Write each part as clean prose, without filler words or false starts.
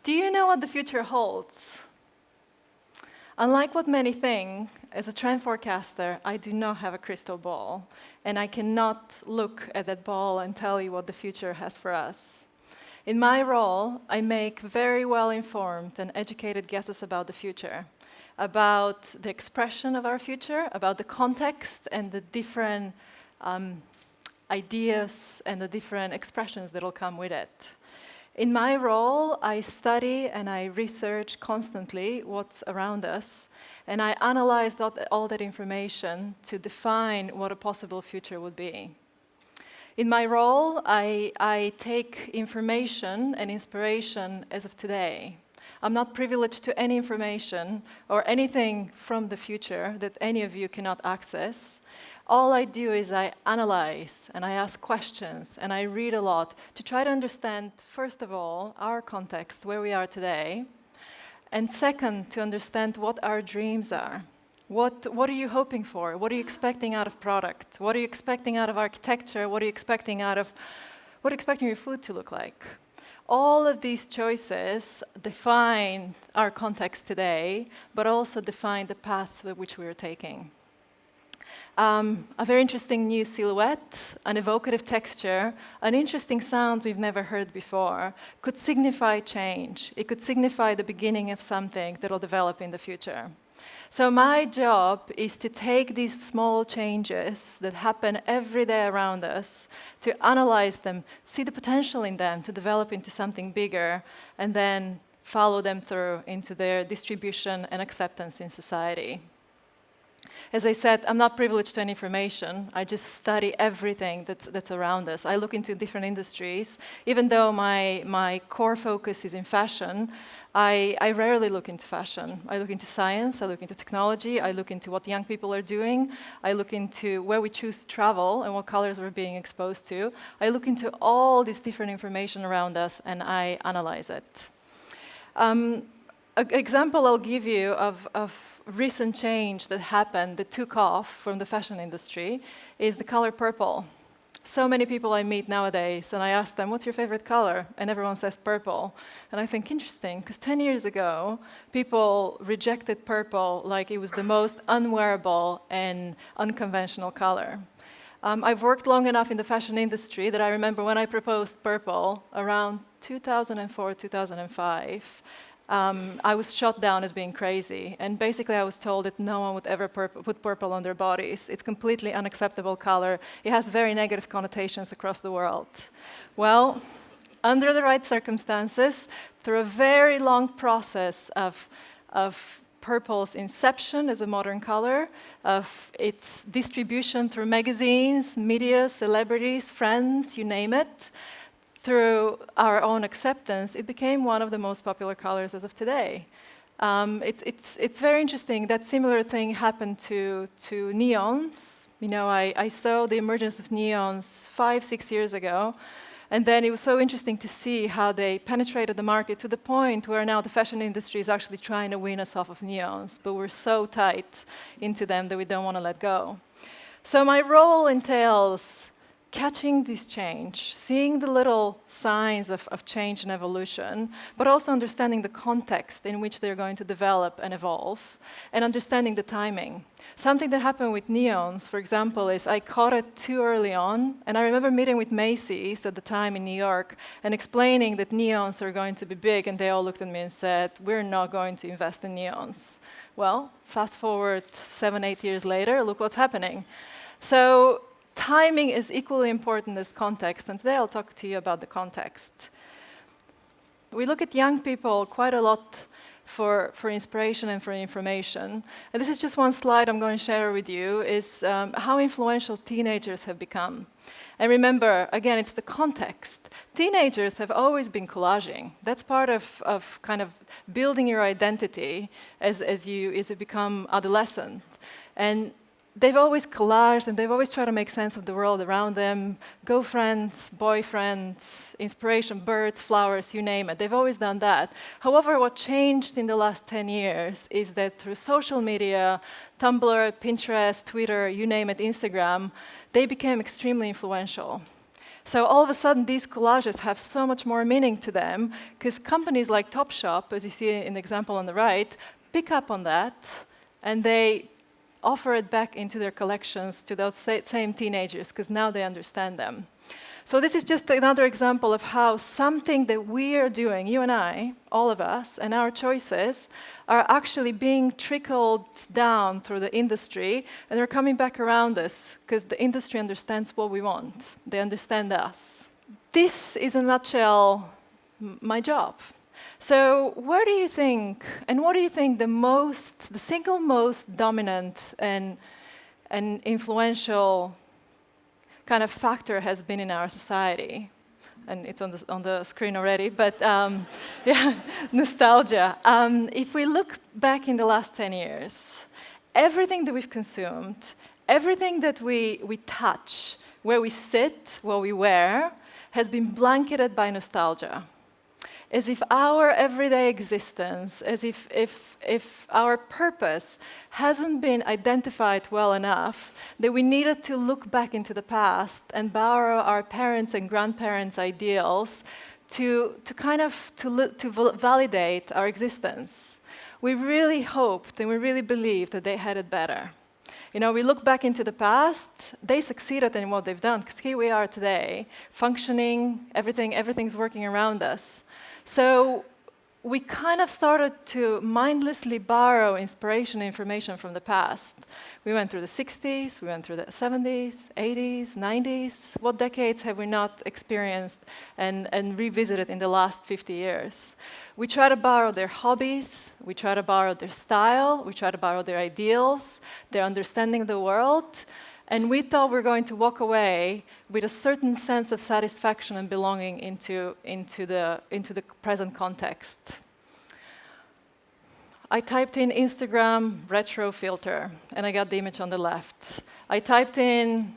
Do you know what the future holds? Unlike what many think, as a trend forecaster, I do not have a crystal ball, and I cannot look at that ball and tell you what the future has for us. In my role, I make very well-informed and educated guesses about the future, about the expression of our future, about the context and the different ideas and the different expressions that will come with it. In my role, I study and I research constantly what's around us, and I analyze all that information to define what a possible future would be. In my role, I take information and inspiration as of today. I'm not privileged to any information or anything from the future that any of you cannot access. All I do is I analyze and I ask questions and I read a lot to try to understand, first of all, our context, where we are today, and second, to understand what our dreams are. What are you hoping for? What are you expecting out of product? What are you expecting out of architecture? What are you expecting your food to look like? All of these choices define our context today, but also define the path which we are taking. A very interesting new silhouette, an evocative texture, an interesting sound we've never heard before could signify change. It could signify the beginning of something that will develop in the future. So my job is to take these small changes that happen every day around us, to analyze them, see the potential in them, to develop into something bigger, and then follow them through into their distribution and acceptance in society. As I said, I'm not privileged to any information. I just study everything that's around us. I look into different industries. Even though my core focus is in fashion, I rarely look into fashion. I look into science, I look into technology, I look into what young people are doing, I look into where we choose to travel and what colors we're being exposed to. I look into all this different information around us and I analyze it. An example I'll give you of recent change that happened, that took off from the fashion industry, is the color purple. So many people I meet nowadays, and I ask them, what's your favorite color? And everyone says purple. And I think, interesting, because 10 years ago, people rejected purple like it was the most unwearable and unconventional color. I've worked long enough in the fashion industry that I remember when I proposed purple around 2004, 2005, I was shot down as being crazy, and basically I was told that no one would ever put purple on their bodies. It's completely unacceptable color. It has very negative connotations across the world. Well, under the right circumstances, through a very long process of purple's inception as a modern color, of its distribution through magazines, media, celebrities, friends, you name it, through our own acceptance, it became one of the most popular colors as of today. It's very interesting that similar thing happened to neons. You know, I saw the emergence of neons 5-6 years ago, and then it was so interesting to see how they penetrated the market to the point where now the fashion industry is actually trying to win us off of neons, but we're so tight into them that we don't want to let go. So my role entails catching this change, seeing the little signs of change and evolution, but also understanding the context in which they're going to develop and evolve, and understanding the timing. Something that happened with neons, for example, is I caught it too early on, and I remember meeting with Macy's at the time in New York and explaining that neons are going to be big, and they all looked at me and said, we're not going to invest in neons. Well, fast forward 7-8 years later, look what's happening. So timing is equally important as context, and today I'll talk to you about the context. We look at young people quite a lot for inspiration and for information, and this is just one slide I'm going to share with you, is how influential teenagers have become. And remember, again, it's the context. Teenagers have always been collaging. That's part of kind of building your identity as you become adolescent. And they've always collaged, and they've always tried to make sense of the world around them. Girlfriends, boyfriends, inspiration, birds, flowers, you name it. They've always done that. However, what changed in the last 10 years is that through social media, Tumblr, Pinterest, Twitter, you name it, Instagram, they became extremely influential. So all of a sudden, these collages have so much more meaning to them, because companies like Topshop, as you see in the example on the right, pick up on that, and they offer it back into their collections to those same teenagers, because now they understand them. So this is just another example of how something that we are doing, you and I, all of us, and our choices are actually being trickled down through the industry, and they're coming back around us, because the industry understands what we want. They understand us. This is, in a nutshell, my job. So where do you think, and what do you think the single most dominant and influential kind of factor has been in our society? And it's on the screen already, but yeah, nostalgia. If we look back in the last 10 years, everything that we've consumed, everything that we touch, where we sit, what we wear, has been blanketed by nostalgia. As if our everyday existence, as if our purpose hasn't been identified well enough, that we needed to look back into the past and borrow our parents' and grandparents' ideals to validate our existence. We really hoped and we really believed that they had it better. You know, we look back into the past, they succeeded in what they've done, because here we are today, functioning, everything's working around us. So we kind of started to mindlessly borrow inspiration and information from the past. We went through the 60s, we went through the 70s, 80s, 90s. What decades have we not experienced and revisited in the last 50 years? We try to borrow their hobbies, we try to borrow their style, we try to borrow their ideals, their understanding of the world, and we thought we were going to walk away with a certain sense of satisfaction and belonging into the present context. I typed in Instagram retro filter, and I got the image on the left. I typed in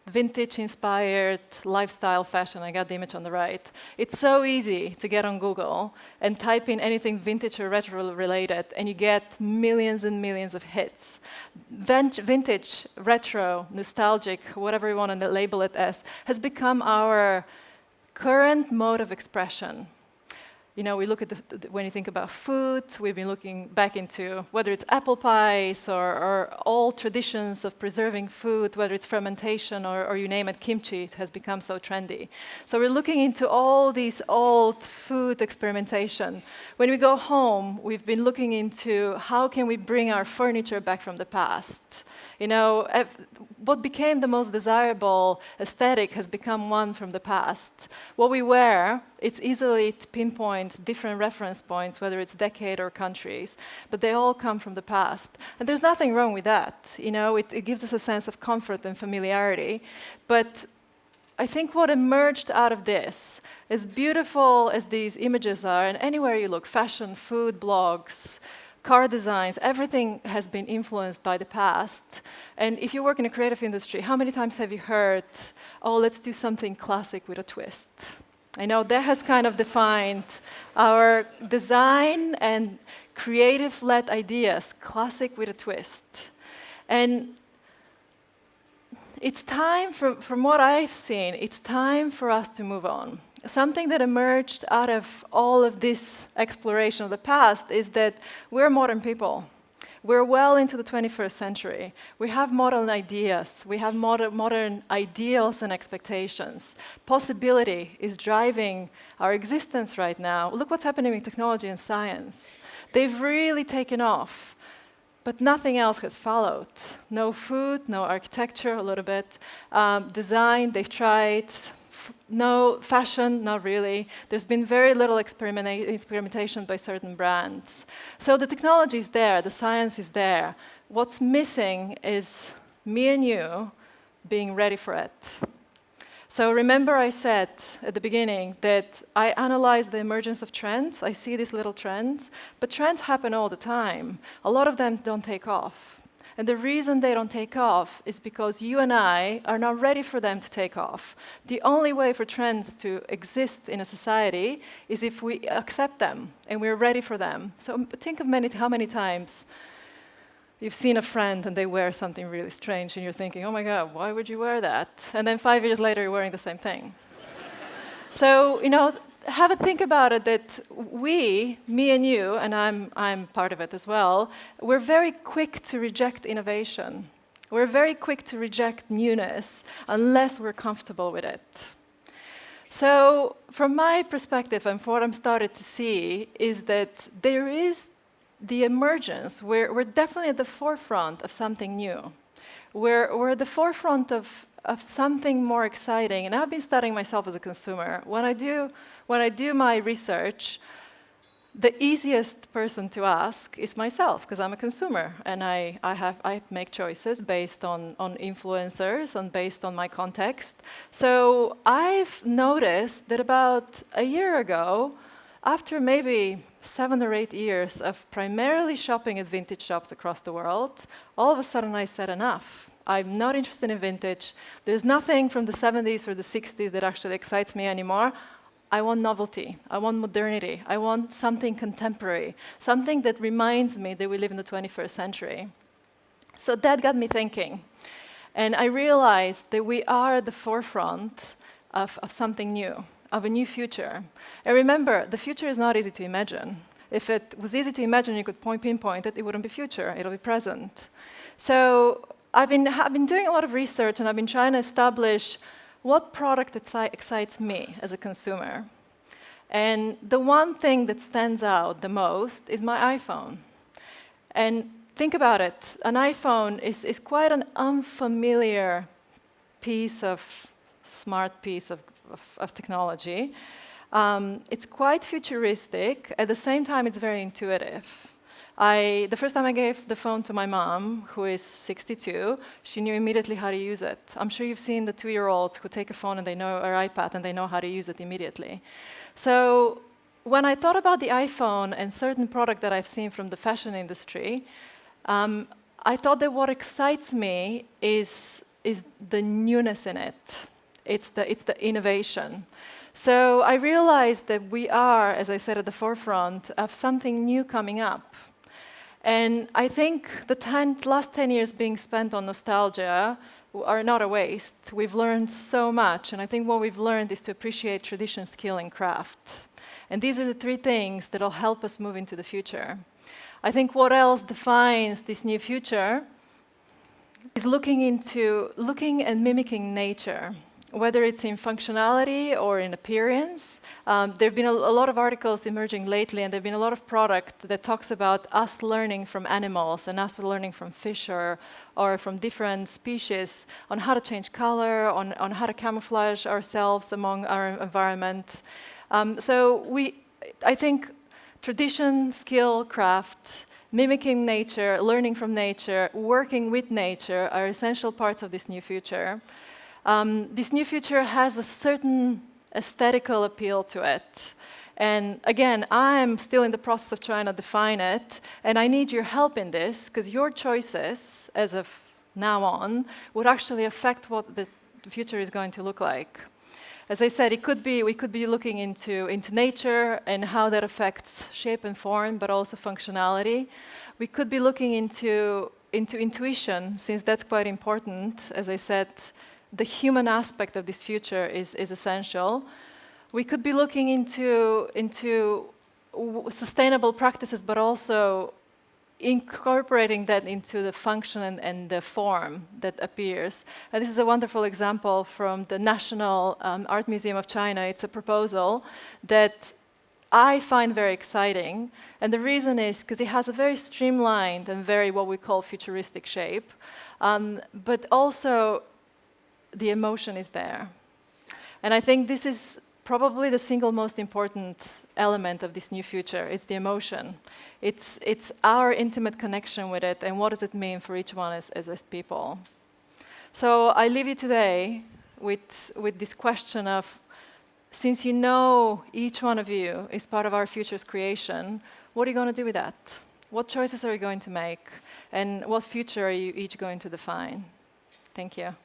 vintage-inspired lifestyle fashion, I got the image on the right. It's so easy to get on Google and type in anything vintage or retro-related, and you get millions and millions of hits. Vintage, retro, nostalgic, whatever you want to label it as, has become our current mode of expression. You know, we look at when you think about food, we've been looking back into whether it's apple pies or all traditions of preserving food, whether it's fermentation or you name it, kimchi, it has become so trendy. So we're looking into all these old food experimentation. When we go home, we've been looking into how can we bring our furniture back from the past. You know, what became the most desirable aesthetic has become one from the past. What we wear, it's easily to pinpoint different reference points, whether it's decade or countries, but they all come from the past. And there's nothing wrong with that. You know, it gives us a sense of comfort and familiarity. But I think what emerged out of this, as beautiful as these images are, and anywhere you look, fashion, food, blogs, car designs, everything has been influenced by the past. And if you work in a creative industry, how many times have you heard, oh, let's do something classic with a twist? I know that has kind of defined our design and creative-led ideas, classic with a twist. And it's time, from what I've seen, it's time for us to move on. Something that emerged out of all of this exploration of the past is that we're modern people. We're well into the 21st century. We have modern ideas. We have modern ideals and expectations. Possibility is driving our existence right now. Look what's happening in technology and science. They've really taken off, but nothing else has followed. No food, no architecture, a little bit. Design, they've tried. No fashion, not really. There's been very little experimentation by certain brands. So the technology is there, the science is there. What's missing is me and you being ready for it. So remember I said at the beginning that I analyze the emergence of trends. I see these little trends, but trends happen all the time. A lot of them don't take off. And the reason they don't take off is because you and I are not ready for them to take off. The only way for trends to exist in a society is if we accept them and we're ready for them. So think of how many times you've seen a friend and they wear something really strange and you're thinking, oh my God, why would you wear that? And then 5 years later, you're wearing the same thing. So, have a think about it that we, me and you, and I'm part of it as well, we're very quick to reject innovation. We're very quick to reject newness unless we're comfortable with it. So, from my perspective and from what I'm started to see is that there is the emergence. We're definitely at the forefront of something new. We're at the forefront of something more exciting. And I've been studying myself as a consumer. When I do my research, the easiest person to ask is myself, because I'm a consumer, and I make choices based on influencers and based on my context. So I've noticed that about a year ago, after maybe 7 or 8 years of primarily shopping at vintage shops across the world, all of a sudden I said enough. I'm not interested in vintage. There's nothing from the 70s or the 60s that actually excites me anymore. I want novelty. I want modernity. I want something contemporary, something that reminds me that we live in the 21st century. So that got me thinking. And I realized that we are at the forefront of something new, of a new future. And remember, the future is not easy to imagine. If it was easy to imagine, you could pinpoint it, it wouldn't be future, it'll be present. So I've been doing a lot of research, and I've been trying to establish what product excites me as a consumer. And the one thing that stands out the most is my iPhone. And think about it, an iPhone is quite an unfamiliar smart piece of technology. It's quite futuristic. At the same time, it's very intuitive. The first time I gave the phone to my mom, who is 62, she knew immediately how to use it. I'm sure you've seen the 2-year-olds who take a phone and they know, or iPad, and they know how to use it immediately. So when I thought about the iPhone and certain product that I've seen from the fashion industry, I thought that what excites me is the newness in it. It's the innovation. So I realized that we are, as I said, at the forefront of something new coming up. And I think the last 10 years being spent on nostalgia are not a waste. We've learned so much, and I think what we've learned is to appreciate tradition, skill, and craft. And these are the 3 things that will help us move into the future. I think what else defines this new future is looking and mimicking nature, whether it's in functionality or in appearance. There have been a lot of articles emerging lately, and there have been a lot of product that talks about us learning from animals and us learning from fish or from different species on how to change color, on how to camouflage ourselves among our environment. I think tradition, skill, craft, mimicking nature, learning from nature, working with nature are essential parts of this new future. This new future has a certain aesthetical appeal to it. And again, I'm still in the process of trying to define it, and I need your help in this, because your choices, as of now on, would actually affect what the future is going to look like. As I said, we could be looking into nature and how that affects shape and form, but also functionality. We could be looking into intuition, since that's quite important. As I said, the human aspect of this future is essential. We could be looking into sustainable practices, but also incorporating that into the function and the form that appears. And this is a wonderful example from the National Art Museum of China. It's a proposal that I find very exciting. And the reason is because it has a very streamlined and very what we call futuristic shape, but also the emotion is there. And I think this is probably the single most important element of this new future. It's the emotion. It's our intimate connection with it, and what does it mean for each one as people. So I leave you today with this question of, since you know each one of you is part of our future's creation, what are you going to do with that? What choices are you going to make? And what future are you each going to define? Thank you.